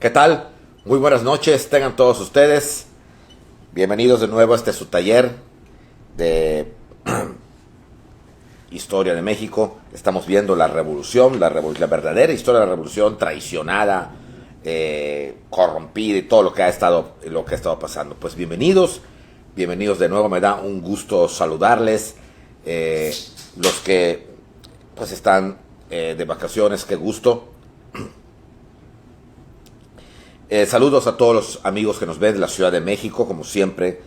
¿Qué tal? Muy buenas noches, tengan todos ustedes. Bienvenidos de nuevo a su taller de Historia de México. Estamos viendo la revolución, la verdadera historia de la revolución, traicionada, corrompida y todo lo que ha estado pasando. Pues bienvenidos de nuevo. Me da un gusto saludarles. Los que pues están de vacaciones, qué gusto. Saludos a todos los amigos que nos ven de la Ciudad de México, como siempre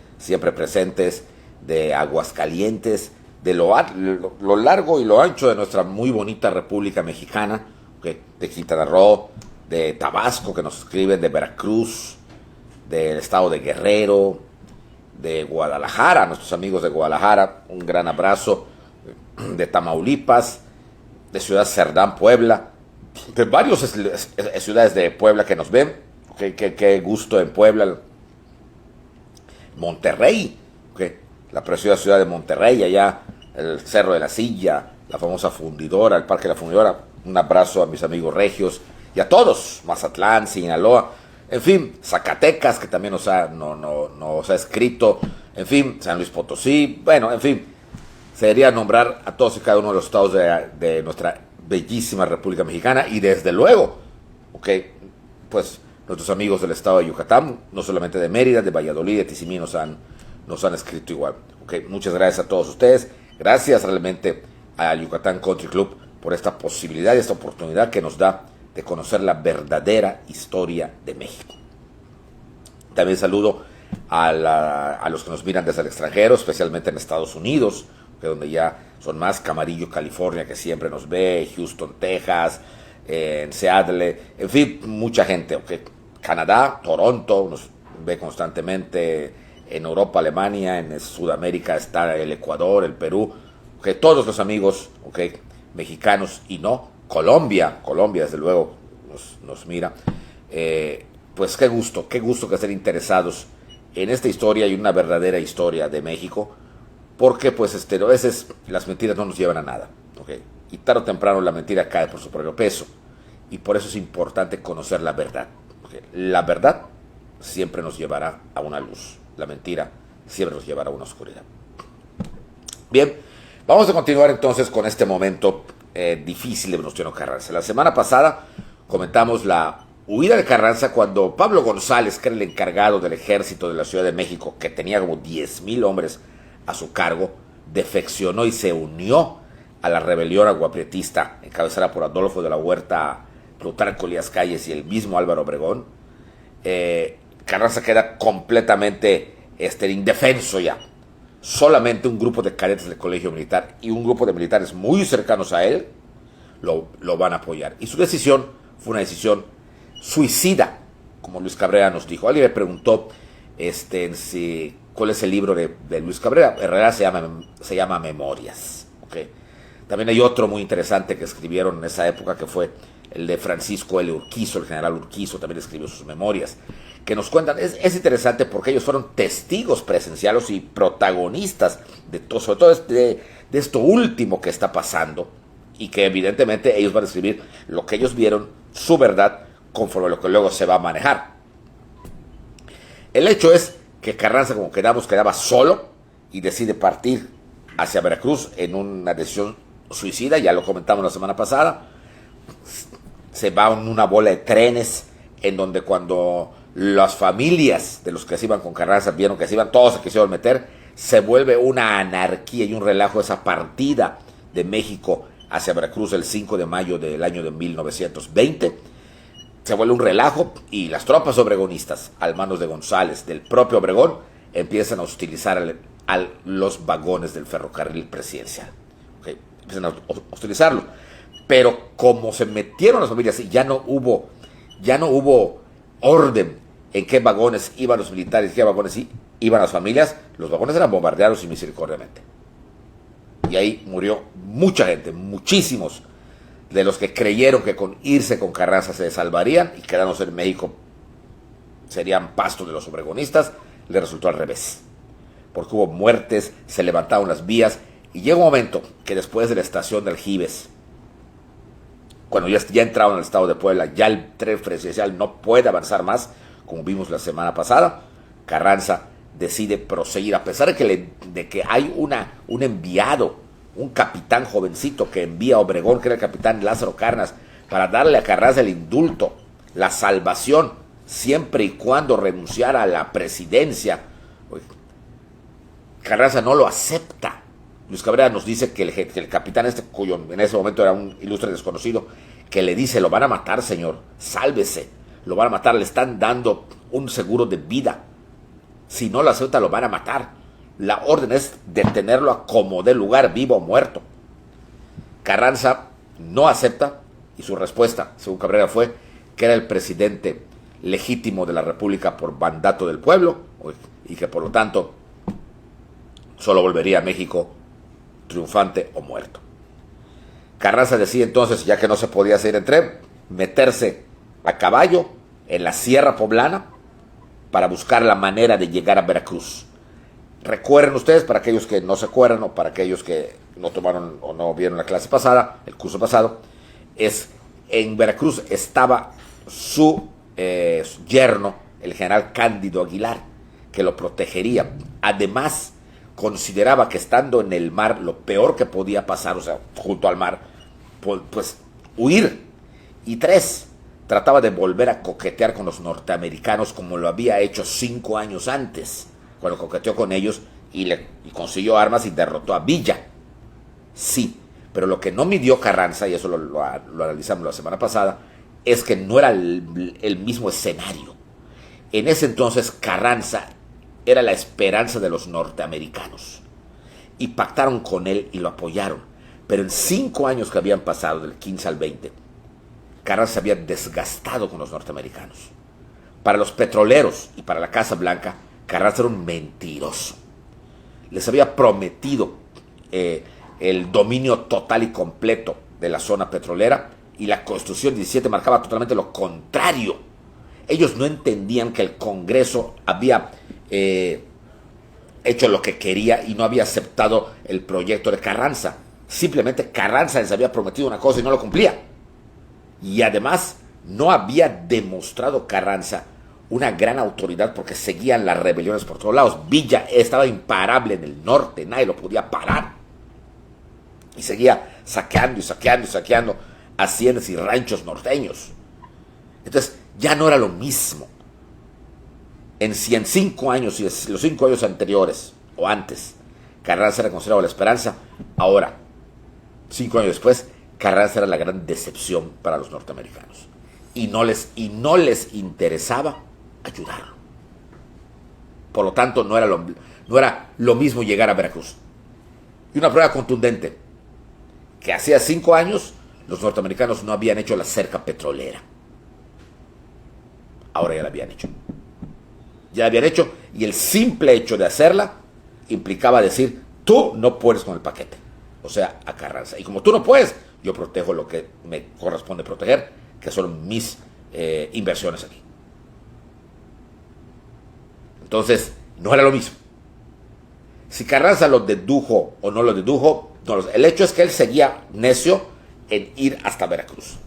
presentes, de Aguascalientes, de lo largo y lo ancho de nuestra muy bonita República Mexicana, ¿okay? De Quintana Roo, de Tabasco, que nos escriben, de Veracruz, del estado de Guerrero, de Guadalajara, nuestros amigos de Guadalajara, un gran abrazo, de Tamaulipas, de Ciudad Cerdán, Puebla, de varias ciudades de Puebla que nos ven. Qué gusto en Puebla. Monterrey, la preciosa ciudad de Monterrey, allá el Cerro de la Silla, la famosa fundidora, el Parque de la Fundidora. Un abrazo a mis amigos regios y a todos, Mazatlán, Sinaloa, en fin, Zacatecas, que también nos ha escrito, en fin, San Luis Potosí, bueno, en fin, sería nombrar a todos y cada uno de los estados de nuestra bellísima República Mexicana y desde luego, pues nuestros amigos del estado de Yucatán, no solamente de Mérida, de Valladolid, de Tizimí, nos han escrito igual. Muchas gracias a todos ustedes. Gracias realmente a Yucatán Country Club por esta posibilidad y esta oportunidad que nos da de conocer la verdadera historia de México. También saludo a los que nos miran desde el extranjero, especialmente en Estados Unidos, donde ya son más. Camarillo, California, que siempre nos ve, Houston, Texas, en Seattle, en fin, mucha gente. Canadá, Toronto, nos ve constantemente. En Europa, Alemania, en Sudamérica está el Ecuador, el Perú, todos los amigos mexicanos y no, Colombia desde luego nos mira. Pues qué gusto que estén interesados en esta historia y una verdadera historia de México, porque pues a veces las mentiras no nos llevan a nada, y tarde o temprano la mentira cae por su propio peso, y por eso es importante conocer la verdad. La verdad siempre nos llevará a una luz, la mentira siempre nos llevará a una oscuridad. Bien, vamos a continuar entonces con este momento difícil de Venustiano Carranza. La semana pasada comentamos la huida de Carranza cuando Pablo González, que era el encargado del ejército de la Ciudad de México, que tenía como 10,000 hombres a su cargo, defeccionó y se unió a la rebelión aguaprietista encabezada por Adolfo de la Huerta, Plutarco Elías Calles y el mismo Álvaro Obregón. Carranza queda completamente indefenso ya. Solamente un grupo de cadetes del colegio militar y un grupo de militares muy cercanos a él lo van a apoyar. Y su decisión fue una decisión suicida, como Luis Cabrera nos dijo. Alguien me preguntó cuál es el libro de Luis Cabrera. En realidad se llama Memorias. También hay otro muy interesante que escribieron en esa época, que fue el de Francisco L. Urquizo, el general Urquizo, también escribió sus memorias, que nos cuentan. Es interesante porque ellos fueron testigos presenciales y protagonistas de todo, sobre todo de esto último que está pasando, y que evidentemente ellos van a escribir lo que ellos vieron, su verdad, conforme a lo que luego se va a manejar. El hecho es que Carranza, como quedaba solo y decide partir hacia Veracruz en una decisión suicida. Ya lo comentamos la semana pasada. Se va en una bola de trenes, en donde cuando las familias de los que se iban con Carranza vieron que se iban, todos se quisieron meter, se vuelve una anarquía y un relajo esa partida de México hacia Veracruz el 5 de mayo del año de 1920. Se vuelve un relajo y las tropas obregonistas, al mando de González, del propio Obregón, empiezan a utilizar a los vagones del ferrocarril presidencial. Empiezan a utilizarlo. Pero como se metieron las familias y ya no hubo orden en qué vagones iban los militares y qué vagones iban las familias, los vagones eran bombardeados inmisericordiamente. Y ahí murió mucha gente, muchísimos de los que creyeron que con irse con Carranza se salvarían y quedándose en México serían pasto de los obregonistas. Le resultó al revés, porque hubo muertes, se levantaron las vías, y llega un momento que después de la estación de Aljibes, cuando ya entraron al estado de Puebla, ya el tren presidencial no puede avanzar más, como vimos la semana pasada, Carranza decide proseguir, a pesar de que hay un enviado, un capitán jovencito que envía a Obregón, que era el capitán Lázaro Cárdenas, para darle a Carranza el indulto, la salvación, siempre y cuando renunciara a la presidencia. Carranza no lo acepta. Luis Cabrera nos dice que el capitán cuyo en ese momento era un ilustre desconocido, que le dice: lo van a matar, señor, sálvese, lo van a matar, le están dando un seguro de vida, si no lo acepta lo van a matar, la orden es detenerlo a como dé lugar, vivo o muerto. Carranza no acepta, y su respuesta, según Cabrera, fue que era el presidente legítimo de la República por mandato del pueblo, y que por lo tanto solo volvería a México triunfante o muerto. Carranza decide entonces, ya que no se podía hacer en tren, meterse a caballo en la Sierra Poblana para buscar la manera de llegar a Veracruz. Recuerden ustedes, para aquellos que no se acuerdan o para aquellos que no tomaron o no vieron la clase pasada, el curso pasado, en Veracruz estaba su yerno, el general Cándido Aguilar, que lo protegería. Además, consideraba que estando en el mar, lo peor que podía pasar, o sea, junto al mar, pues huir. Y 3, trataba de volver a coquetear con los norteamericanos como lo había hecho 5 años antes, cuando coqueteó con ellos y consiguió armas y derrotó a Villa. Sí, pero lo que no midió Carranza, y eso lo analizamos la semana pasada, es que no era el mismo escenario. En ese entonces Carranza era la esperanza de los norteamericanos, y pactaron con él y lo apoyaron. Pero en 5 años que habían pasado, del 15 al 20, Carranza se había desgastado con los norteamericanos. Para los petroleros y para la Casa Blanca, Carranza era un mentiroso. Les había prometido el dominio total y completo de la zona petrolera, y la Constitución 17 marcaba totalmente lo contrario. Ellos no entendían que el Congreso había hecho lo que quería y no había aceptado el proyecto de Carranza. Simplemente Carranza les había prometido una cosa y no lo cumplía. Y además no había demostrado Carranza una gran autoridad, porque seguían las rebeliones por todos lados. Villa estaba imparable en el norte, nadie lo podía parar. Y seguía saqueando y saqueando y saqueando haciendas y ranchos norteños. Entonces ya no era lo mismo. Si en 5 años, y los 5 años anteriores o antes, Carranza era considerado la esperanza, ahora, 5 años después, Carranza era la gran decepción para los norteamericanos. Y no les interesaba ayudarlo. Por lo tanto, no era lo mismo llegar a Veracruz. Y una prueba contundente, que hacía 5 años los norteamericanos no habían hecho la cerca petrolera. Ahora ya la habían hecho. Ya la habían hecho, y el simple hecho de hacerla implicaba decir: tú no puedes con el paquete. O sea, a Carranza. Y como tú no puedes, yo protejo lo que me corresponde proteger, que son mis inversiones aquí. Entonces, no era lo mismo. Si Carranza lo dedujo o no lo dedujo, no lo sé. El hecho es que él seguía necio en ir hasta Veracruz.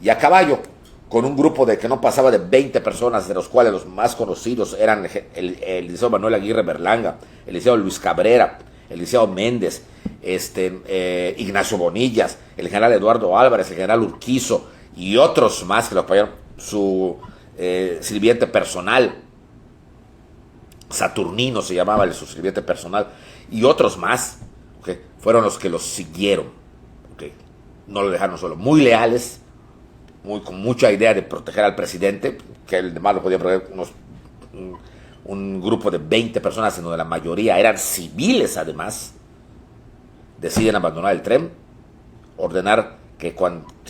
Y a caballo, con un grupo que no pasaba de 20 personas, de los cuales los más conocidos eran el licenciado Manuel Aguirre Berlanga, el licenciado Luis Cabrera, el licenciado Méndez, Ignacio Bonillas, el general Eduardo Álvarez, el general Urquizo y otros más que lo apoyaron, su sirviente personal, Saturnino se llamaba su sirviente personal, y otros más, ¿okay? Fueron los que los siguieron, ¿okay? No lo dejaron solo, muy leales, con mucha idea de proteger al presidente, que el demás lo podía proteger un grupo de 20 personas, en donde la mayoría eran civiles. Además, deciden abandonar el tren, ordenar que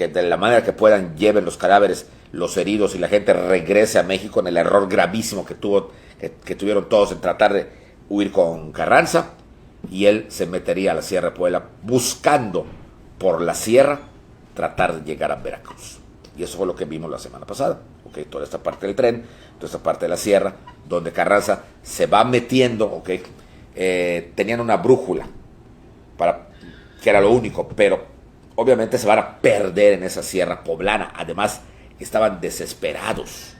de la manera que puedan lleven los cadáveres, los heridos, y la gente regrese a México, en el error gravísimo que tuvieron todos en tratar de huir con Carranza. Y él se metería a la Sierra de Puebla, buscando por la sierra tratar de llegar a Veracruz. Y eso fue lo que vimos la semana pasada. ¿Okay? Toda esta parte del tren, toda esta parte de la sierra, donde Carranza se va metiendo. ¿Okay? Tenían una brújula, que era lo único, pero obviamente se van a perder en esa sierra poblana. Además, estaban desesperados.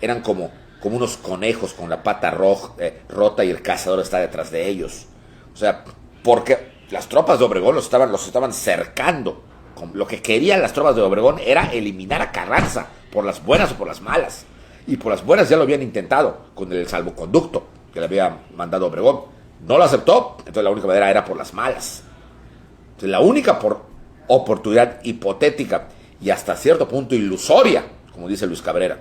Eran como unos conejos con la pata rota y el cazador está detrás de ellos. O sea, porque las tropas de Obregón los estaban cercando. Lo que querían las tropas de Obregón era eliminar a Carranza, por las buenas o por las malas. Y por las buenas ya lo habían intentado con el salvoconducto que le había mandado Obregón. No lo aceptó, entonces la única manera era por las malas. Entonces, la única oportunidad hipotética y hasta cierto punto ilusoria, como dice Luis Cabrera,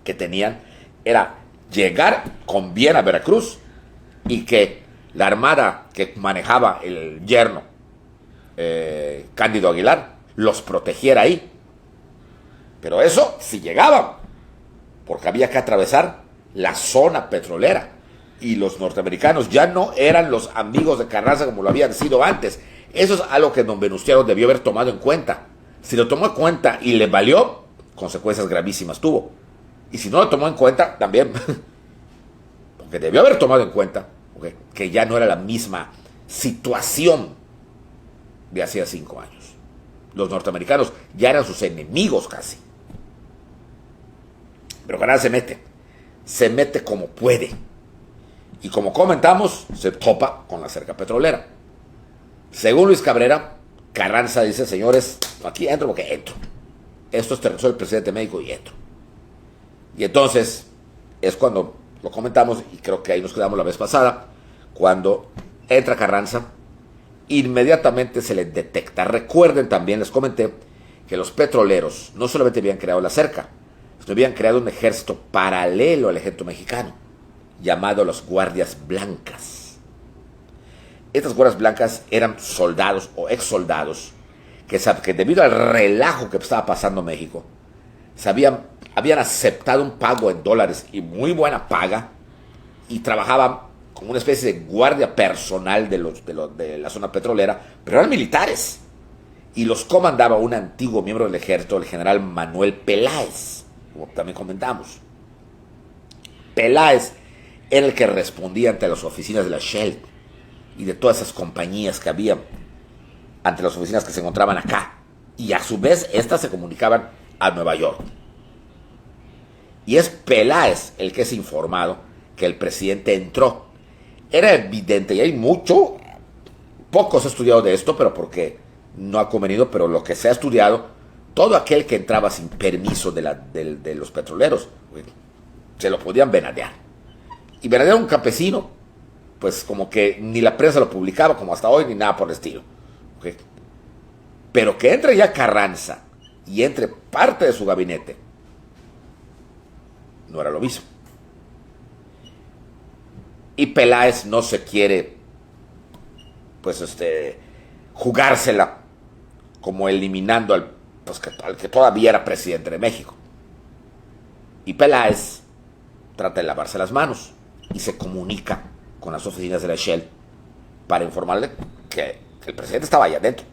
que tenían, era llegar con bien a Veracruz y que la armada que manejaba el yerno Cándido Aguilar los protegiera ahí. Pero eso si llegaban, porque había que atravesar la zona petrolera y los norteamericanos ya no eran los amigos de Carranza como lo habían sido antes. Eso es algo que don Venustiano debió haber tomado en cuenta. Si lo tomó en cuenta y le valió, consecuencias gravísimas tuvo. Y si no lo tomó en cuenta, también, porque debió haber tomado en cuenta que ya no era la misma situación de hacía 5 años. Los norteamericanos ya eran sus enemigos casi. Pero Carranza se mete como puede. Y como comentamos, se topa con la cerca petrolera. Según Luis Cabrera, Carranza dice, señores, aquí entro porque entro. Esto es territorio del presidente de México y entro. Y entonces es cuando lo comentamos, y creo que ahí nos quedamos la vez pasada, cuando entra Carranza, inmediatamente se le detecta. Recuerden también, les comenté, que los petroleros no solamente habían creado la cerca, sino habían creado un ejército paralelo al ejército mexicano, llamado las Guardias Blancas. Estas Guardias Blancas eran soldados o ex soldados que debido al relajo que estaba pasando en México, habían aceptado un pago en dólares y muy buena paga, y trabajaban como una especie de guardia personal de la zona petrolera, pero eran militares. Y los comandaba un antiguo miembro del ejército, el general Manuel Peláez, como también comentamos. Peláez era el que respondía ante las oficinas de la Shell y de todas esas compañías que había, ante las oficinas que se encontraban acá. Y a su vez, estas se comunicaban a Nueva York. Y es Peláez el que es informado que el presidente entró. Era evidente, y hay poco se ha estudiado de esto, pero porque no ha convenido, pero lo que se ha estudiado, todo aquel que entraba sin permiso de los petroleros, se lo podían venadear. Y venadear a un campesino, pues como que ni la prensa lo publicaba, como hasta hoy, ni nada por el estilo. ¿Okay? Pero que entre ya Carranza y entre parte de su gabinete, no era lo mismo. Y Peláez no se quiere, pues, jugársela como eliminando al que todavía era presidente de México. Y Peláez trata de lavarse las manos y se comunica con las oficinas de la Shell para informarle que el presidente estaba allá adentro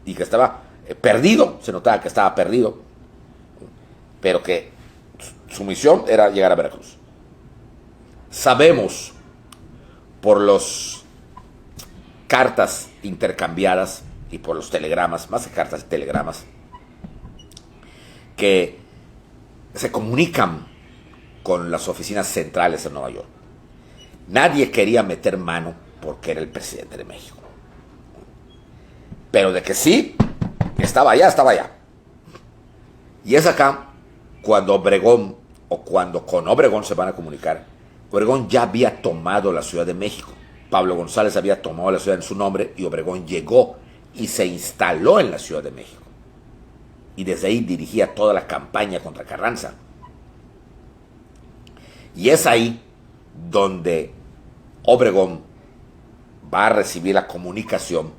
y que estaba perdido, se notaba que estaba perdido, pero que su misión era llegar a Veracruz. Sabemos por las cartas intercambiadas y por los telegramas, más que cartas y telegramas, que se comunican con las oficinas centrales de Nueva York. Nadie quería meter mano porque era el presidente de México. Pero de que sí, estaba allá, estaba allá. Y es acá cuando Obregón, o cuando con Obregón se van a comunicar. Obregón ya había tomado la Ciudad de México. Pablo González había tomado la ciudad en su nombre y Obregón llegó y se instaló en la Ciudad de México. Y desde ahí dirigía toda la campaña contra Carranza. Y es ahí donde Obregón va a recibir la comunicación.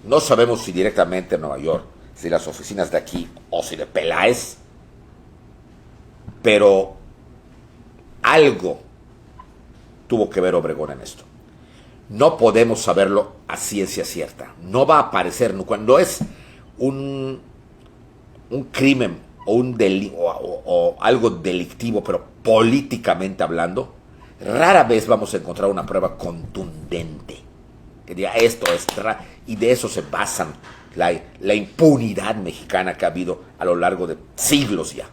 No sabemos si directamente en Nueva York, si las oficinas de aquí o si de Peláez, pero algo tuvo que ver Obregón en esto. No podemos saberlo a ciencia cierta. No va a aparecer cuando es un crimen o un delito o algo delictivo, pero políticamente hablando, rara vez vamos a encontrar una prueba contundente. que diga esto es, y de eso se basan la impunidad mexicana que ha habido a lo largo de siglos ya.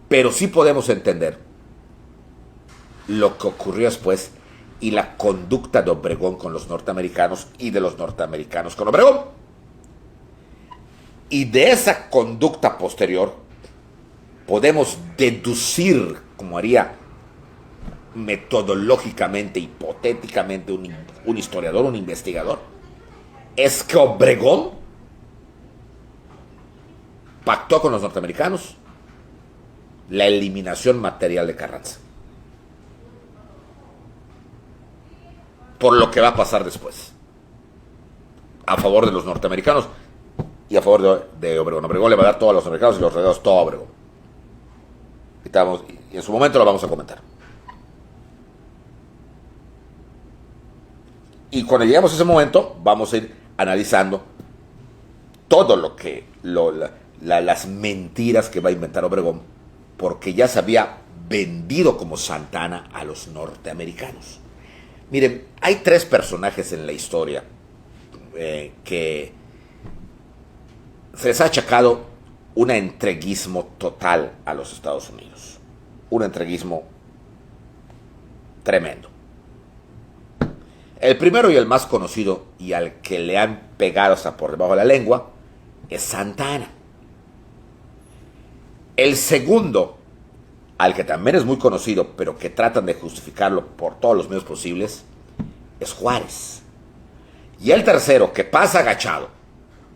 Pero sí podemos entender lo que ocurrió después y la conducta de Obregón con los norteamericanos y de los norteamericanos con Obregón. Y de esa conducta posterior podemos deducir, como haría metodológicamente, hipotéticamente un historiador, un investigador, es que Obregón pactó con los norteamericanos la eliminación material de Carranza. Por lo que va a pasar después. A favor de los norteamericanos y a favor de Obregón. Obregón le va a dar todo a los norteamericanos y los regalos todo a Obregón. Y en su momento lo vamos a comentar. Y cuando lleguemos a ese momento, vamos a ir analizando todo lo que las mentiras que va a inventar Obregón, porque ya se había vendido como Santa Anna a los norteamericanos. Miren, hay tres personajes en la historia que se les ha achacado un entreguismo total a los Estados Unidos. Un entreguismo tremendo. El primero y el más conocido, y al que le han pegado hasta por debajo de la lengua, es Santa Anna. El segundo, al que también es muy conocido, pero que tratan de justificarlo por todos los medios posibles, es Juárez. Y el tercero, que pasa agachado,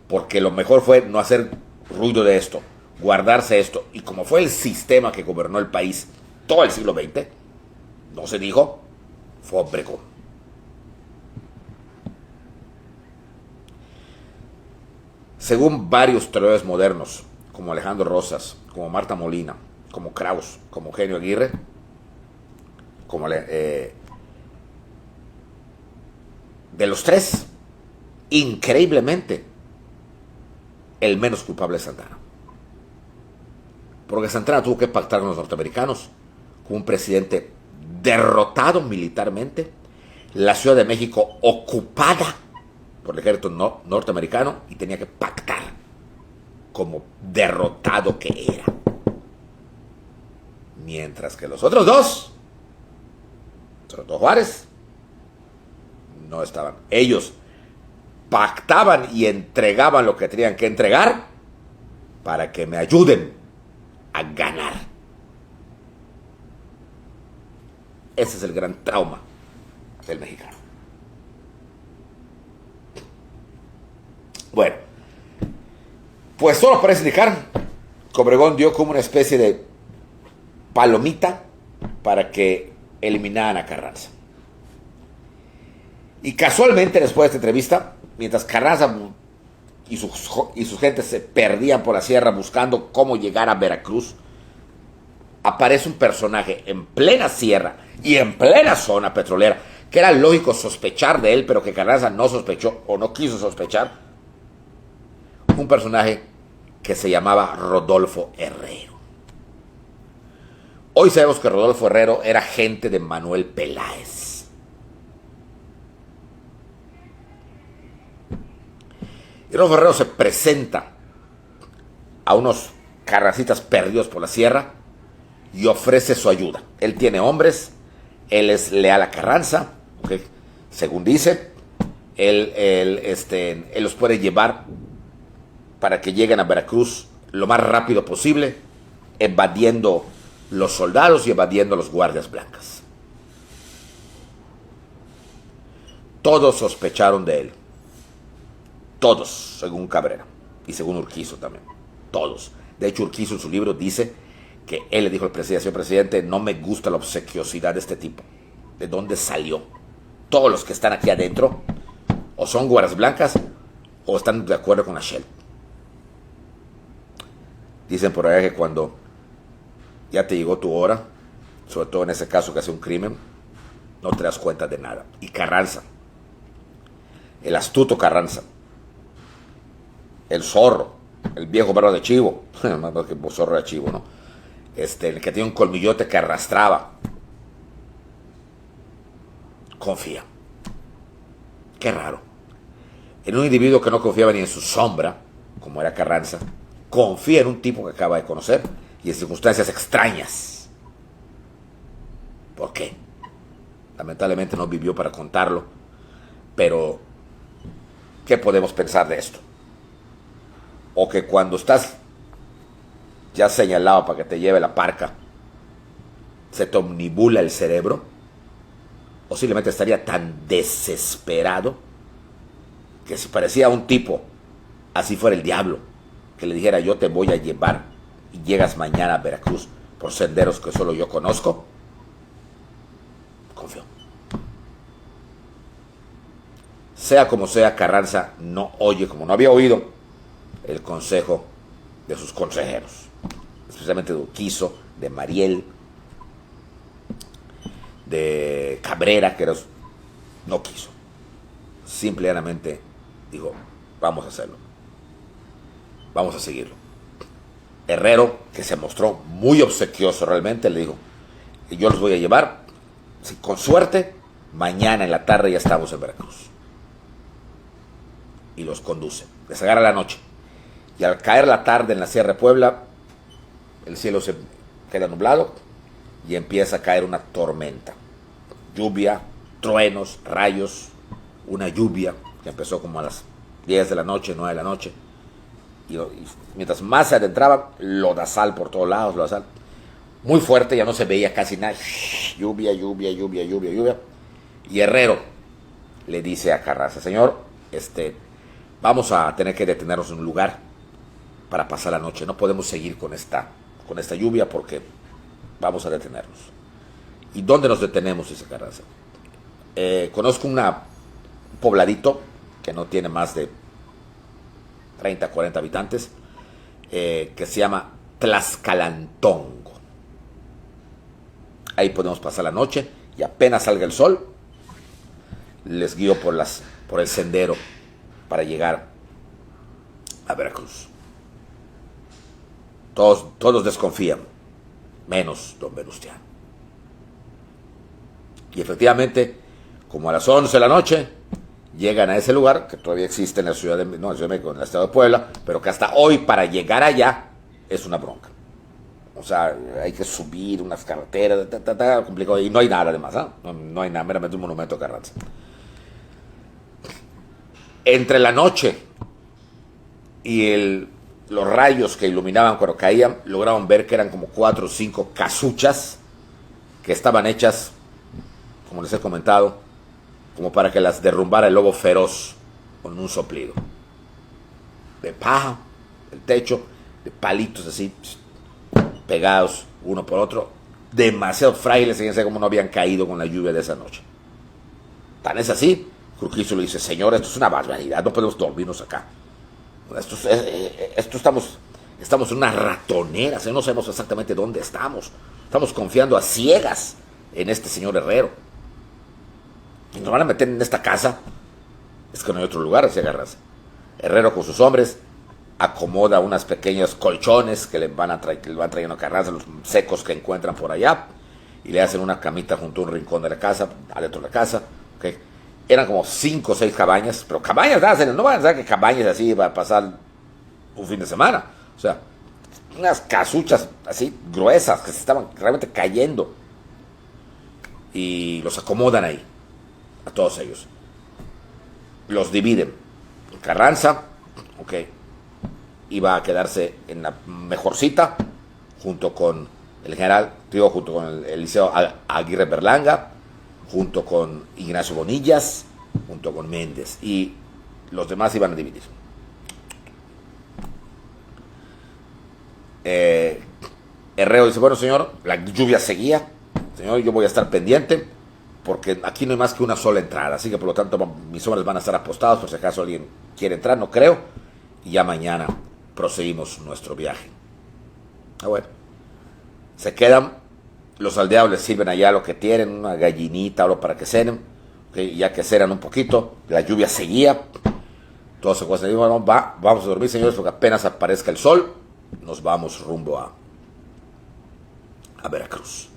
porque lo mejor fue no hacer ruido de esto, guardarse esto, y como fue el sistema que gobernó el país todo el siglo XX, no se dijo, fue Obregón. Según varios historiadores modernos, como Alejandro Rosas, como Marta Molina, como Kraus, como Eugenio Aguirre, como de los tres, increíblemente, el menos culpable es Santa Anna. Porque Santa Anna tuvo que pactar con los norteamericanos, con un presidente derrotado militarmente, la Ciudad de México ocupada por el ejército norteamericano, y tenía que pactar como derrotado que era. Mientras que los otros dos, sobre todo Juárez, no estaban. Ellos pactaban y entregaban lo que tenían que entregar para que me ayuden a ganar. Ese es el gran trauma del mexicano. Bueno, pues solo parece indicar que Obregón dio como una especie de palomita para que eliminaran a Carranza. Y casualmente después de esta entrevista, mientras Carranza y sus gentes se perdían por la sierra buscando cómo llegar a Veracruz, aparece un personaje en plena sierra y en plena zona petrolera, que era lógico sospechar de él, pero que Carranza no sospechó o no quiso sospechar. Un personaje que se llamaba Rodolfo Herrero. Hoy sabemos que Rodolfo Herrero era agente de Manuel Peláez. Y Rodolfo Herrero se presenta a unos carrancitas perdidos por la sierra y ofrece su ayuda. Él tiene hombres, él es leal a Carranza, ¿okay? Según dice, él los puede llevar para que lleguen a Veracruz lo más rápido posible, evadiendo los soldados y evadiendo los guardias blancas. Todos sospecharon de él. Todos, según Cabrera y según Urquizo también. Todos. De hecho, Urquizo en su libro dice que él le dijo al presidente: señor presidente, no me gusta la obsequiosidad de este tipo. ¿De dónde salió? Todos los que están aquí adentro o son guardias blancas o están de acuerdo con la Shell. Dicen por ahí que cuando ya te llegó tu hora, sobre todo en ese caso que hace un crimen, no te das cuenta de nada. Y Carranza, el astuto Carranza, el zorro, el viejo perro de chivo, más que zorro de chivo, ¿no? El que tenía un colmillote que arrastraba, confía. Qué raro. En un individuo que no confiaba ni en su sombra, como era Carranza, confía en un tipo que acaba de conocer y en circunstancias extrañas. ¿Por qué? Lamentablemente no vivió para contarlo, pero ¿qué podemos pensar de esto? O que cuando estás ya señalado para que te lleve la parca, se te omnibula el cerebro, o simplemente estaría tan desesperado que si parecía un tipo, así fuera el diablo, que le dijera yo te voy a llevar y llegas mañana a Veracruz por senderos que solo yo conozco, confió. Sea como sea, Carranza no oye, como no había oído, el consejo de sus consejeros, especialmente de Urquizo, de Mariel, de Cabrera, que no quiso. Simplemente dijo, vamos a hacerlo, vamos a seguirlo. Herrero, que se mostró muy obsequioso realmente, le dijo, yo los voy a llevar, si con suerte, mañana en la tarde ya estamos en Veracruz. Y los conduce, les agarra la noche. Y al caer la tarde en la Sierra de Puebla, el cielo se queda nublado y empieza a caer una tormenta. Lluvia, truenos, rayos, una lluvia que empezó como a las 10 de la noche, 9 de la noche. Y mientras más se adentraba, lodazal por todos lados, lodazal. Muy fuerte, ya no se veía casi nada. Lluvia, lluvia, lluvia, lluvia, lluvia. Y Herrero le dice a Carranza, señor, vamos a tener que detenernos en un lugar para pasar la noche. No podemos seguir con esta lluvia porque vamos a detenernos. ¿Y dónde nos detenemos? Dice Carranza. Conozco un pobladito que no tiene más de 30, 40 habitantes, que se llama Tlaxcalantongo. Ahí podemos pasar la noche y apenas salga el sol, les guío por el sendero para llegar a Veracruz. Todos desconfían, menos don Venustiano. Y efectivamente, como a las 11 de la noche, llegan a ese lugar, que todavía existe en la Ciudad de México, en el estado de Puebla, pero que hasta hoy para llegar allá es una bronca. O sea, hay que subir unas carreteras, complicado, y no hay nada además, ¿eh? No hay nada, meramente un monumento a Carranza. Entre la noche y los rayos que iluminaban cuando caían, lograron ver que eran como 4 o 5 casuchas que estaban hechas, como les he comentado, como para que las derrumbara el lobo feroz con un soplido. De paja, el techo, de palitos así, pegados uno por otro, demasiado frágiles, fíjense cómo no habían caído con la lluvia de esa noche. Tan es así, Urquizo le dice, señor, esto es una barbaridad, no podemos dormirnos acá. Estamos en una ratonera, no sabemos exactamente dónde estamos. Estamos confiando a ciegas en este señor Herrero. Y nos van a meter en esta casa, es que no hay otro lugar, decía Carranza. Herrero con sus hombres acomoda unas pequeños colchones que le van trayendo a Carranza, los secos que encuentran por allá, y le hacen una camita junto a un rincón de la casa, adentro de la casa. ¿Okay? Eran como 5 o 6 cabañas, pero cabañas, no van a pensar que cabañas así va a pasar un fin de semana. O sea, unas casuchas así gruesas que se estaban realmente cayendo. Y los acomodan ahí, a todos ellos. Los dividen. Carranza, iba a quedarse en la mejorcita, junto con el general, junto con el Eliseo Aguirre Berlanga, junto con Ignacio Bonillas, junto con Méndez, y los demás iban a dividir. Herrero dice, bueno señor, la lluvia seguía, señor, yo voy a estar pendiente, porque aquí no hay más que una sola entrada, así que por lo tanto mis hombres van a estar apostados por si acaso alguien quiere entrar, no creo, y ya mañana proseguimos nuestro viaje. Bueno, se quedan, los aldeados les sirven allá lo que tienen, una gallinita o algo para que cenen, ya que cenan un poquito, la lluvia seguía, todos se acuestan y dicen, bueno, vamos a dormir señores, porque apenas aparezca el sol, nos vamos rumbo a Veracruz.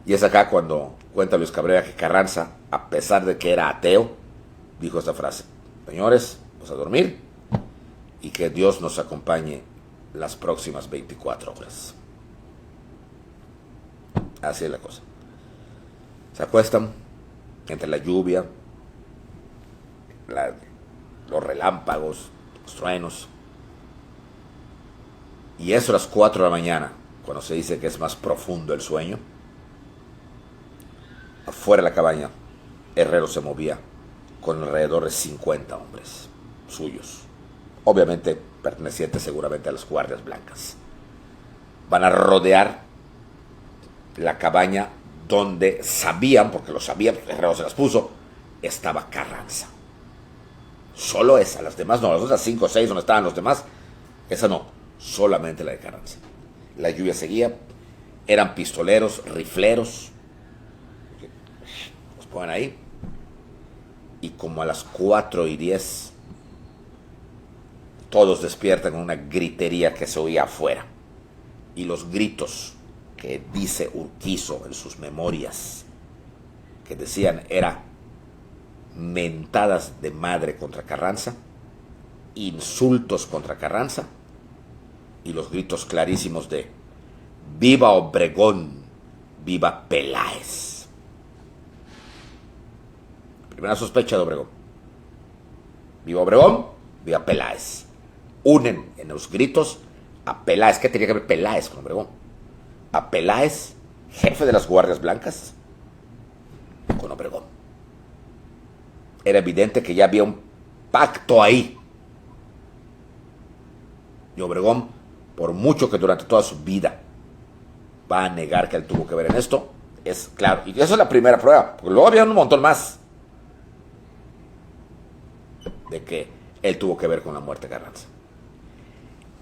Y es acá cuando cuenta Luis Cabrera que Carranza, a pesar de que era ateo, dijo esta frase: señores, vamos a dormir y que Dios nos acompañe las próximas 24 horas. Así es la cosa. Se acuestan entre la lluvia, los relámpagos, los truenos, y eso a las 4 de la mañana, cuando se dice que es más profundo el sueño. Afuera de la cabaña, Herrero se movía con alrededor de 50 hombres suyos, obviamente pertenecientes seguramente a las guardias blancas. Van a rodear la cabaña donde sabían, porque lo sabían, Herrero se las puso, estaba Carranza. Solo esa, las demás no, las otras 5 o 6 donde estaban los demás, esa no, solamente la de Carranza. La lluvia seguía, eran pistoleros, rifleros, los ponen ahí, y como a las 4:10, todos despiertan con una gritería que se oía afuera, y los gritos que dice Urquizo en sus memorias, que decían era mentadas de madre contra Carranza, insultos contra Carranza, y los gritos clarísimos de viva Obregón, viva Peláez. Primera sospecha de Obregón: viva Obregón, viva Peláez. Unen en los gritos a Peláez. ¿Qué tenía que ver Peláez con Obregón? A Peláez, jefe de las guardias blancas, con Obregón. Era evidente que ya había un pacto ahí. Y Obregón, por mucho que durante toda su vida va a negar que él tuvo que ver en esto, es claro. Y esa es la primera prueba, porque luego había un montón más de que él tuvo que ver con la muerte de Carranza.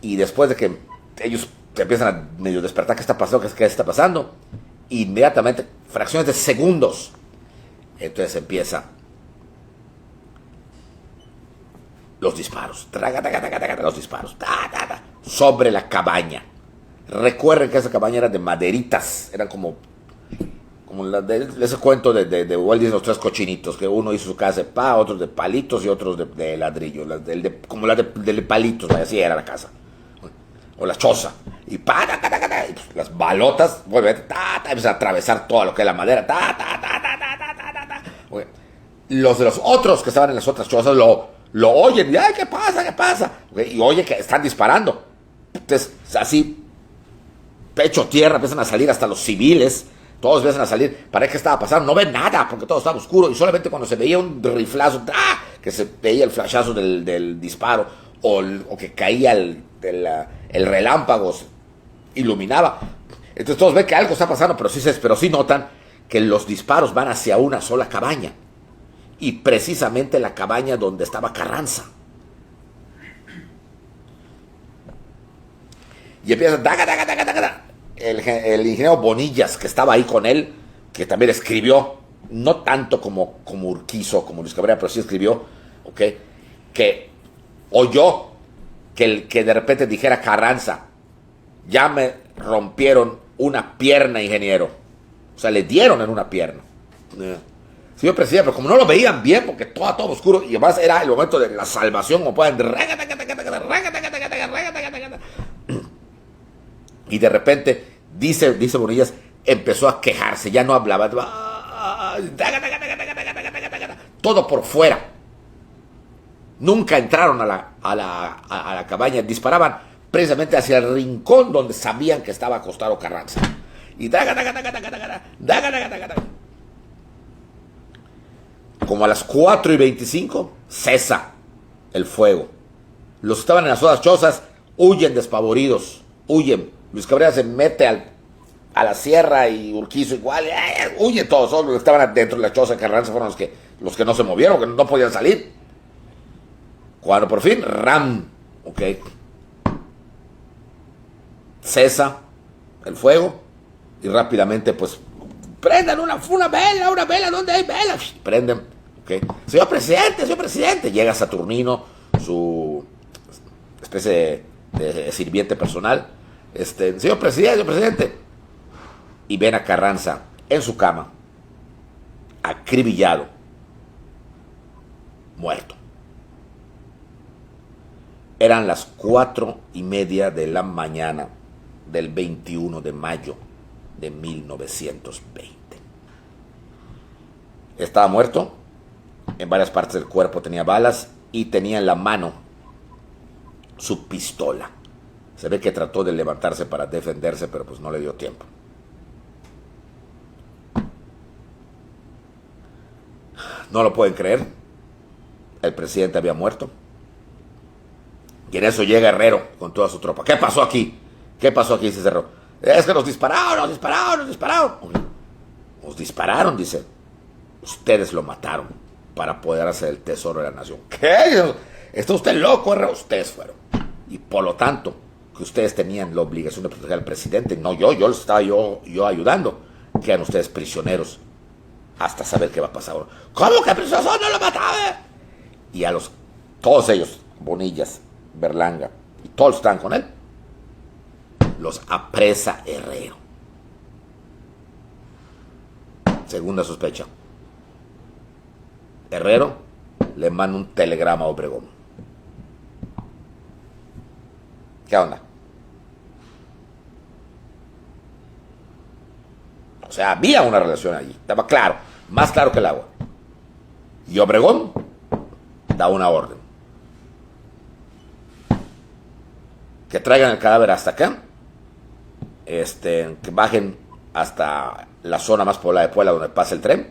Y después de que ellos se empiezan a medio despertar, ¿qué está pasando? ¿Qué está pasando? Inmediatamente, fracciones de segundos, entonces empieza los disparos, los disparos, sobre la cabaña. Recuerden que esa cabaña era de maderitas, eran como la de ese cuento de Walt Disney, los 3 cochinitos, que uno hizo su casa de otros de palitos y otros de ladrillo, como la de palitos, así era la casa, o la choza, y las balotas, obviamente, empiezan a atravesar todo lo que es la madera, los de los otros que estaban en las otras chozas lo oyen, y ¡ay, qué pasa, qué pasa! Y oye que están disparando. Entonces, así, pecho tierra, empiezan a salir hasta los civiles, todos empiezan a salir para ver qué estaba pasando. No ven nada, porque todo estaba oscuro, y solamente cuando se veía un riflazo, que se veía el flashazo del disparo, o que caía el relámpago, iluminaba. Entonces todos ven que algo está pasando, pero sí notan que los disparos van hacia una sola cabaña, y precisamente la cabaña donde estaba Carranza. Y empieza el ingeniero Bonillas, que estaba ahí con él, que también escribió, no tanto como Urquizo, como Luis Cabrera, pero sí escribió, que oyó que de repente dijera Carranza: ya me rompieron una pierna, ingeniero. O sea, le dieron en una pierna. Señor presidente, pero como no lo veían bien, porque todo oscuro, y además era el momento de la salvación, como pueden. Y de repente, dice Bonillas, empezó a quejarse, ya no hablaba. Todo por fuera. Nunca entraron a la cabaña, disparaban precisamente hacia el rincón donde sabían que estaba acostado Carranza. Y como a las 4:25 cesa el fuego. Los que estaban en las otras chozas huyen despavoridos, huyen. Luis Cabrera se mete a la sierra, y Urquizo igual, huyen todos. Solo los que estaban dentro de la choza de Carranza fueron los que no se movieron, que no podían salir. Cuando por fin, cesa el fuego, y rápidamente pues prendan una vela, ¿dónde hay velas? Prenden. Señor presidente, llega Saturnino, su especie de sirviente personal. Señor presidente, y ven a Carranza en su cama, acribillado, muerto. Eran las 4:30 de la mañana del 21 de mayo de 1920. Estaba muerto, en varias partes del cuerpo tenía balas y tenía en la mano su pistola. Se ve que trató de levantarse para defenderse, pero pues no le dio tiempo. No lo pueden creer, el presidente había muerto. Y en eso llega Herrero con toda su tropa. ¿Qué pasó aquí? ¿Qué pasó aquí? Dice Herrero. Es que nos dispararon, nos dispararon, nos dispararon. Nos dispararon, dice. Ustedes lo mataron para poder hacer el tesoro de la nación. ¿Qué? ¿Está usted loco, Herrero? Ustedes fueron. Y por lo tanto, que ustedes tenían la obligación de proteger al presidente. No yo les estaba yo ayudando. Quedan ustedes prisioneros hasta saber qué va a pasar. ¿Cómo que prisioneros no lo mataban? Y a todos ellos, Bonillas, Berlanga y todos están con él, los apresa Herrero. Segunda sospecha. Herrero le manda un telegrama a Obregón. ¿Qué onda? O sea, había una relación allí, estaba claro, más claro que el agua. Y Obregón da una orden: que traigan el cadáver hasta acá, que bajen hasta la zona más poblada de Puebla donde pasa el tren,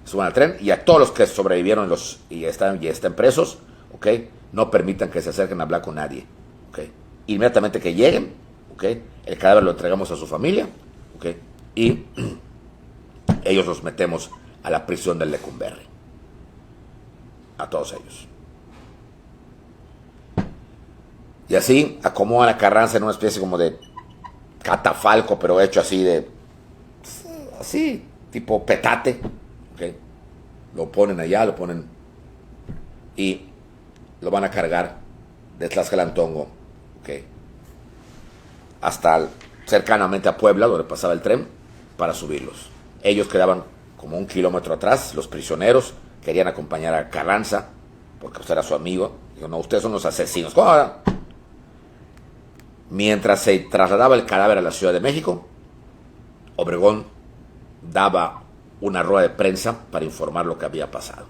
suban al tren, y a todos los que sobrevivieron y están presos, ¿okay? No permitan que se acerquen a hablar con nadie, ¿okay? Inmediatamente que lleguen, ¿okay? El cadáver lo entregamos a su familia, ¿okay? Y ellos los metemos a la prisión del Lecumberri, a todos ellos. Y así acomodan a Carranza en una especie como de catafalco, pero hecho así tipo petate, ¿okay? Lo ponen allá, y lo van a cargar de Tlaxcalantongo, ¿okay? Hasta cercanamente a Puebla, donde pasaba el tren, para subirlos. Ellos quedaban como 1 kilómetro atrás, los prisioneros querían acompañar a Carranza, porque usted era su amigo. Dijo, no, ustedes son los asesinos. ¿Cómo era? Mientras se trasladaba el cadáver a la Ciudad de México, Obregón daba una rueda de prensa para informar lo que había pasado.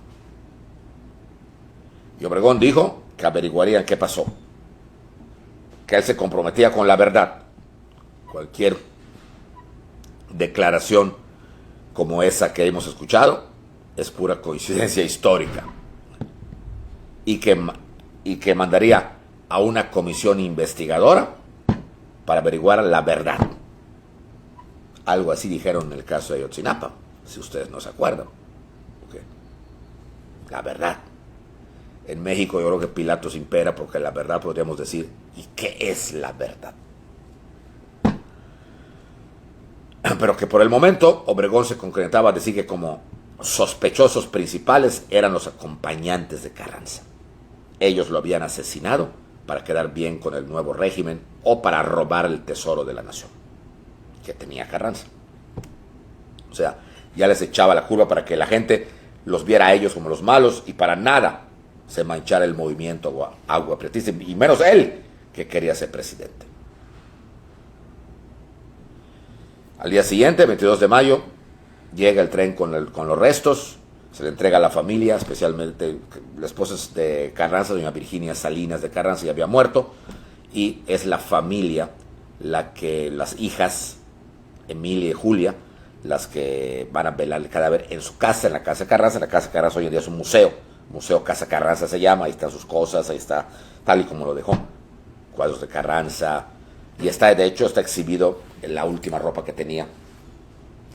Y Obregón dijo que averiguarían qué pasó, que él se comprometía con la verdad. Cualquier declaración como esa que hemos escuchado es pura coincidencia histórica, y que mandaría a una comisión investigadora para averiguar la verdad. Algo así dijeron en el caso de Ayotzinapa, si ustedes no se acuerdan. Okay. La verdad. En México yo creo que Pilatos impera, porque la verdad podríamos decir, ¿y qué es la verdad? Pero que por el momento Obregón se concretaba a decir que como sospechosos principales eran los acompañantes de Carranza. Ellos lo habían asesinado para quedar bien con el nuevo régimen o para robar el tesoro de la nación que tenía Carranza. O sea, ya les echaba la culpa para que la gente los viera a ellos como los malos y para nada se manchara el movimiento aguaprietista, y menos él, que quería ser presidente. Al día siguiente, 22 de mayo, llega el tren con los restos, se le entrega a la familia, especialmente la esposa de Carranza, doña Virginia Salinas de Carranza, ya había muerto, y es la familia las hijas, Emilia y Julia, las que van a velar el cadáver en su casa, en la casa de Carranza. La casa de Carranza hoy en día es un museo Casa Carranza se llama, ahí están sus cosas, ahí está tal y como lo dejó, cuadros de Carranza, y de hecho está exhibido en la última ropa que tenía,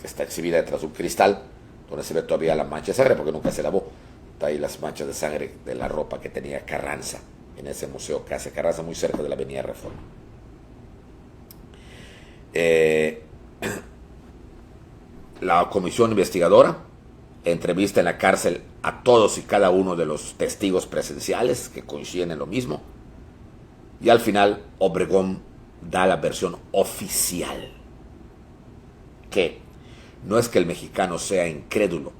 está exhibida detrás de un cristal, donde se ve todavía la mancha de sangre, porque nunca se lavó. Está ahí las manchas de sangre de la ropa que tenía Carranza, en ese museo Casa Carranza, muy cerca de la avenida Reforma. La comisión investigadora entrevista en la cárcel a todos y cada uno de los testigos presenciales que coinciden en lo mismo, y al final Obregón da la versión oficial, que no es que el mexicano sea incrédulo,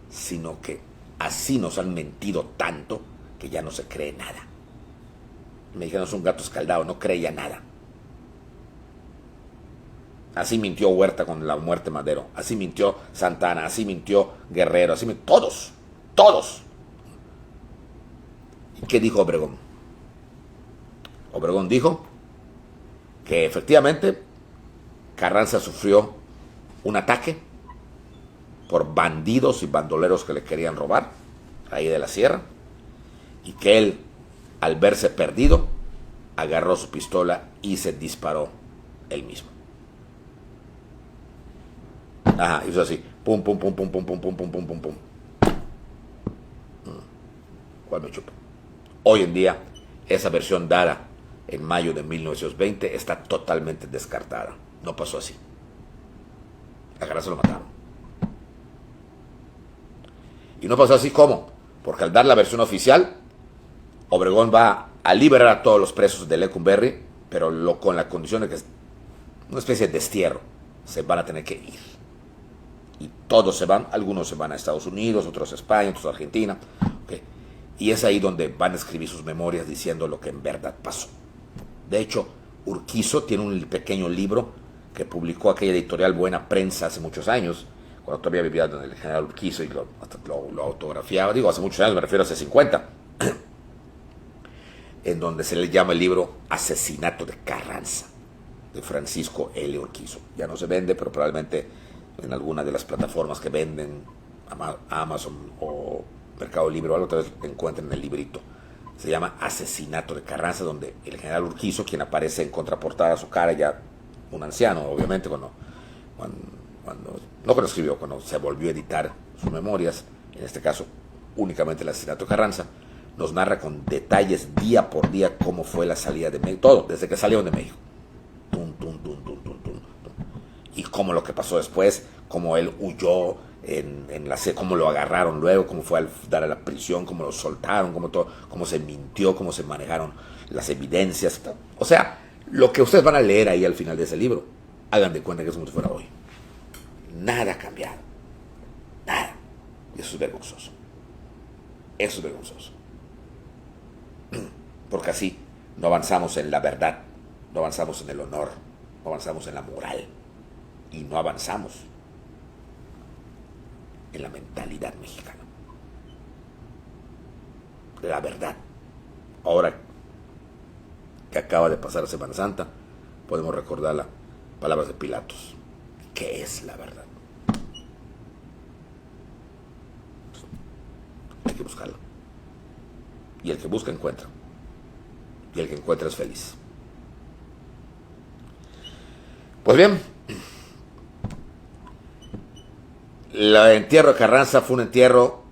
sino que así nos han mentido tanto que ya no se cree nada. Me dijeron, es un gato escaldado, no creía nada. Así mintió Huerta con la muerte de Madero, así mintió Santana, así mintió Guerrero, así mintió, todos. ¿Y qué dijo Obregón? Obregón dijo que efectivamente Carranza sufrió un ataque por bandidos y bandoleros que le querían robar, ahí de la sierra, y que él, al verse perdido, agarró su pistola y se disparó él mismo. Ajá, hizo así, pum, pum, pum, pum, pum, pum, pum, pum, pum, pum, pum. ¿Cuál me chupa? Hoy en día, esa versión dada en mayo de 1920 está totalmente descartada. No pasó así. A Carranza lo mataron. Y no pasó así, ¿cómo? Porque al dar la versión oficial, Obregón va a liberar a todos los presos de Lecumberri, pero con la condición de que es una especie de destierro. Se van a tener que ir. Y todos se van, algunos se van a Estados Unidos, otros a España, otros a Argentina. Okay. Y es ahí donde van a escribir sus memorias diciendo lo que en verdad pasó. De hecho, Urquizo tiene un pequeño libro que publicó aquella editorial Buena Prensa hace muchos años, cuando todavía vivía el general Urquizo y lo autografiaba. Digo, hace muchos años, me refiero a hace 50. En donde se le llama el libro Asesinato de Carranza, de Francisco L. Urquizo. Ya no se vende, pero probablemente en alguna de las plataformas que venden, Amazon o Mercado Libre o algo, tal vez encuentren el librito. Se llama Asesinato de Carranza, donde el general Urquizo, quien aparece en contraportada, su cara ya un anciano, obviamente, cuando no cuando escribió, cuando se volvió a editar sus memorias, en este caso únicamente el asesinato de Carranza, nos narra con detalles día por día cómo fue la salida de México, todo, desde que salieron de México. Y cómo lo que pasó después, cómo él huyó, cómo lo agarraron luego, cómo fue al dar a la prisión, cómo lo soltaron, cómo se mintió, cómo se manejaron las evidencias. O sea, lo que ustedes van a leer ahí al final de ese libro, hagan de cuenta que es como si fuera hoy. Nada ha cambiado. Nada. Y eso es vergonzoso. Eso es vergonzoso. Porque así no avanzamos en la verdad, no avanzamos en el honor, no avanzamos en la moral y no avanzamos en la mentalidad mexicana. La verdad. Ahora que acaba de pasar Semana Santa, podemos recordar las palabras de Pilatos. ¿Qué es la verdad? Hay que buscarla. Y el que busca encuentra. Y el que encuentra es feliz. Pues bien, el entierro de Carranza fue un entierro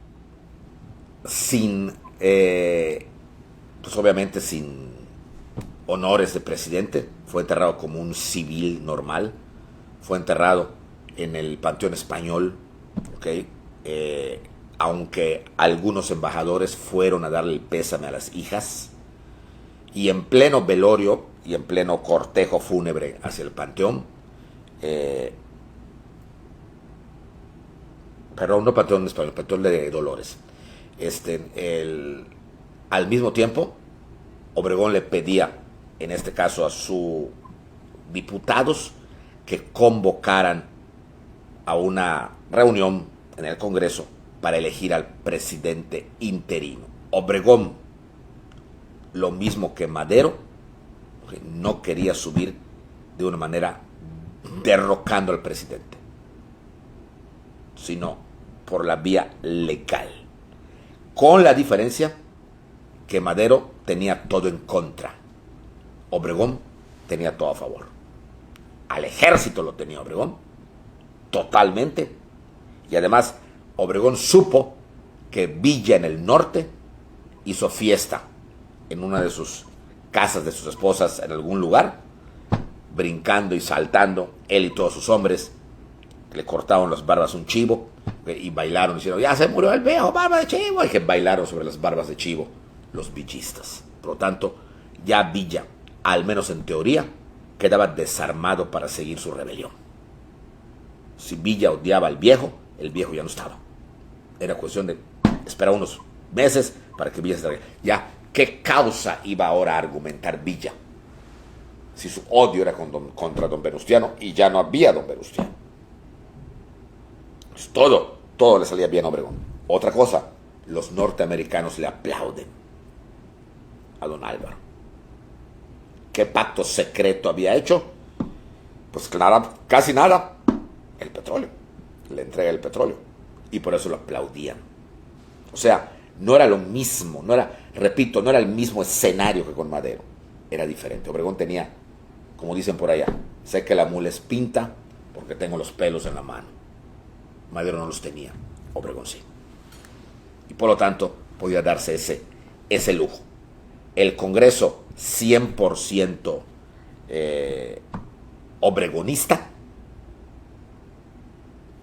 sin, pues obviamente sin honores de presidente. Fue enterrado como un civil normal. Fue enterrado en el Panteón Español, ¿okay? Aunque algunos embajadores fueron a darle el pésame a las hijas, y en pleno velorio y en pleno cortejo fúnebre hacia el panteón, perdón, no Panteón Español, Panteón de Dolores, al mismo tiempo, Obregón le pedía, en este caso a sus diputados, que convocaran a una reunión en el Congreso para elegir al presidente interino. Obregón, lo mismo que Madero, no quería subir de una manera derrocando al presidente, sino por la vía legal, con la diferencia que Madero tenía todo en contra, Obregón tenía todo a favor. Al ejército lo tenía Obregón totalmente, y además Obregón supo que Villa en el norte hizo fiesta en una de sus casas de sus esposas en algún lugar, brincando y saltando, él y todos sus hombres. Le cortaron las barbas a un chivo y bailaron, diciendo, ya se murió el viejo, barba de chivo, y que bailaron sobre las barbas de chivo los villistas. Por lo tanto, ya Villa, al menos en teoría, quedaba desarmado para seguir su rebelión. Si Villa odiaba al viejo, el viejo ya no estaba. Era cuestión de esperar unos meses para que Villa se traiga. Ya, ¿qué causa iba ahora a argumentar Villa? Si su odio era contra don Venustiano y ya no había don Venustiano. Pues todo le salía bien a Obregón. Otra cosa, los norteamericanos le aplauden a don Álvaro. ¿Qué pacto secreto había hecho? Pues nada, casi nada, el petróleo, le entrega el petróleo, y por eso lo aplaudían. O sea, no era lo mismo, no era el mismo escenario que con Madero, era diferente. Obregón tenía, como dicen por allá, sé que la mula es pinta porque tengo los pelos en la mano. Madero no los tenía, Obregón sí. Y por lo tanto podía darse ese lujo. El Congreso 100% obregonista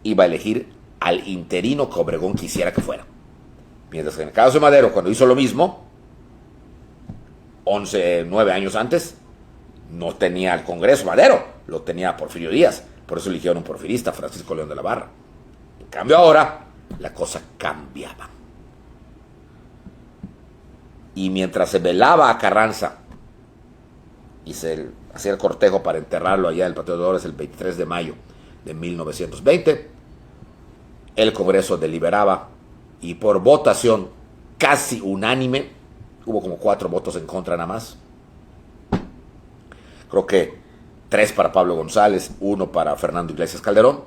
iba a elegir al interino que Obregón quisiera que fuera. Mientras que en el caso de Madero, cuando hizo lo mismo, 9 años antes, no tenía el Congreso Madero, lo tenía Porfirio Díaz. Por eso eligieron un porfirista, Francisco León de la Barra. En cambio ahora, la cosa cambiaba. Y mientras se velaba a Carranza y se hacía el cortejo para enterrarlo allá en el Patio de Dolores el 23 de mayo de 1920, el Congreso deliberaba y por votación casi unánime, hubo como 4 votos en contra nada más, creo que 3 para Pablo González, 1 para Fernando Iglesias Calderón,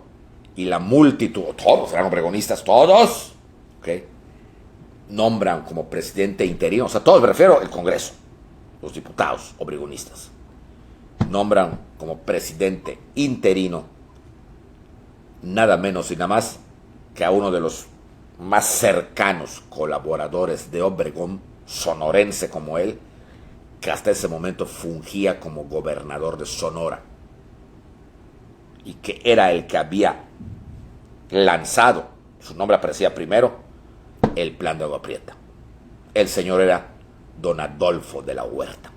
y la multitud, todos eran obregonistas, todos, ¿okay?, nombran como presidente interino, o sea, todos, me refiero al Congreso, los diputados obregonistas, nombran como presidente interino nada menos y nada más que a uno de los más cercanos colaboradores de Obregón, sonorense como él, que hasta ese momento fungía como gobernador de Sonora y que era el que había lanzado, su nombre aparecía primero, el plan de Agua Prieta. El señor era don Adolfo de la Huerta,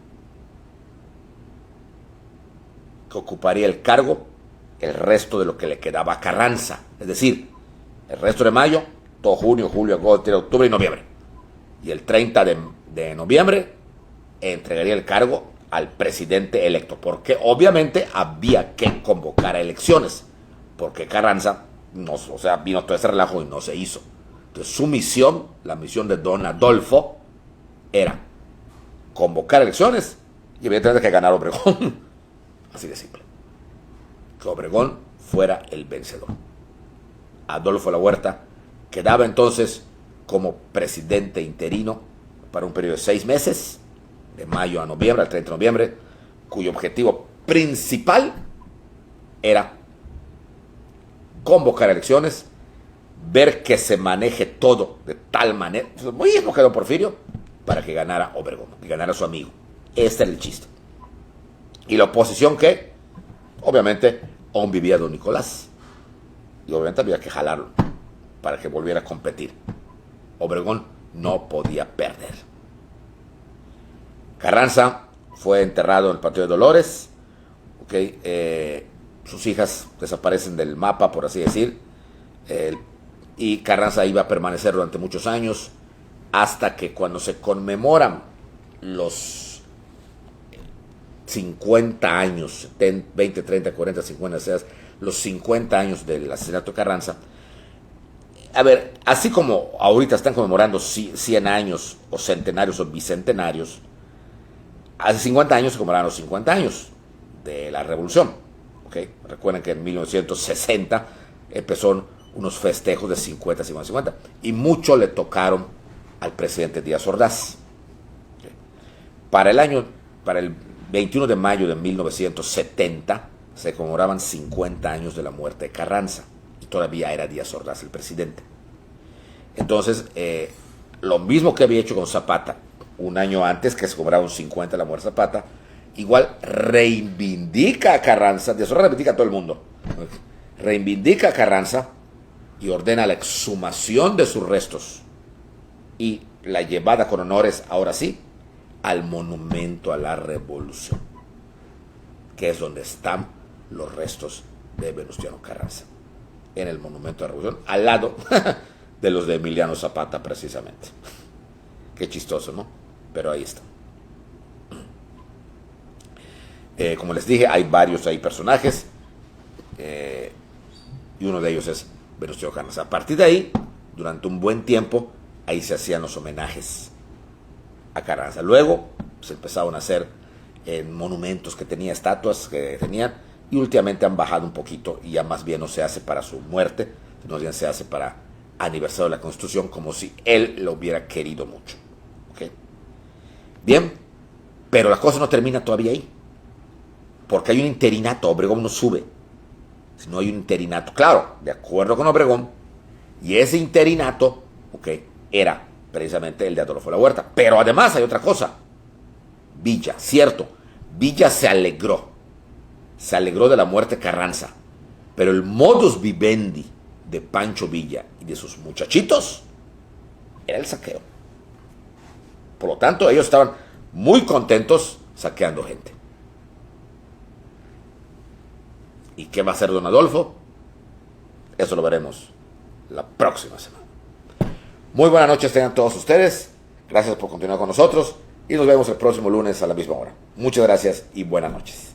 que ocuparía el cargo el resto de lo que le quedaba a Carranza, es decir, el resto de mayo, todo junio, julio, agosto, octubre y noviembre. Y el 30 de noviembre entregaría el cargo al presidente electo, porque obviamente había que convocar a elecciones, porque Carranza vino todo ese relajo y no se hizo. Entonces su misión, la misión de don Adolfo, era convocar elecciones y evidentemente que ganar Obregón. Así de simple. Que Obregón fuera el vencedor. Adolfo de la Huerta quedaba entonces como presidente interino para un periodo de 6 meses, de mayo a noviembre, al 30 de noviembre, cuyo objetivo principal era convocar elecciones, ver que se maneje todo de tal manera, muy mismo que don Porfirio, para que ganara Obregón, que ganara su amigo. Este era el chiste. Y la oposición, que obviamente aún vivía don Nicolás, y obviamente había que jalarlo para que volviera a competir. Obregón no podía perder. Carranza fue enterrado en el Patio de Dolores, sus hijas desaparecen del mapa, por así decir, y Carranza iba a permanecer durante muchos años, hasta que cuando se conmemoran los 50 años, 20, 30, 40, 50, los 50 años del asesinato de Carranza. A ver, así como ahorita están conmemorando 100 años, o centenarios, o bicentenarios, hace 50 años se conmemoraron los 50 años de la Revolución. Recuerden que en 1960 empezó unos festejos de 50, 50, 50, y mucho le tocaron al presidente Díaz Ordaz. Para el 21 de mayo de 1970 se conmemoraban 50 años de la muerte de Carranza, y todavía era Díaz Ordaz el presidente. Entonces, lo mismo que había hecho con Zapata un año antes, que se conmemoraba un 50 de la muerte de Zapata, igual reivindica a Carranza. Díaz Ordaz reivindica a todo el mundo, reivindica a Carranza y ordena la exhumación de sus restos y la llevada con honores, ahora sí, al monumento a la Revolución, que es donde están los restos de Venustiano Carranza, en el monumento a la Revolución, al lado de los de Emiliano Zapata precisamente. Qué chistoso, ¿no? Pero ahí está. Como les dije, hay varios ahí personajes, y uno de ellos es Venustiano Carranza. A partir de ahí, durante un buen tiempo, ahí se hacían los homenajes a Carranza. Luego se empezaron a hacer monumentos que tenía, estatuas que tenían, y últimamente han bajado un poquito y ya más bien no se hace para su muerte, sino bien se hace para aniversario de la Constitución, como si él lo hubiera querido mucho. ¿Okay? Bien, pero la cosa no termina todavía ahí, porque hay un interinato. Obregón no sube si no hay un interinato, claro, de acuerdo con Obregón, y ese interinato, era precisamente el de Adolfo de la Huerta. Pero además hay otra cosa. Villa, cierto, Villa se alegró de la muerte de Carranza, pero el modus vivendi de Pancho Villa y de sus muchachitos era el saqueo. Por lo tanto, ellos estaban muy contentos saqueando gente. ¿Y qué va a hacer don Adolfo? Eso lo veremos la próxima semana. Muy buenas noches tengan todos ustedes. Gracias por continuar con nosotros y nos vemos el próximo lunes a la misma hora. Muchas gracias y buenas noches.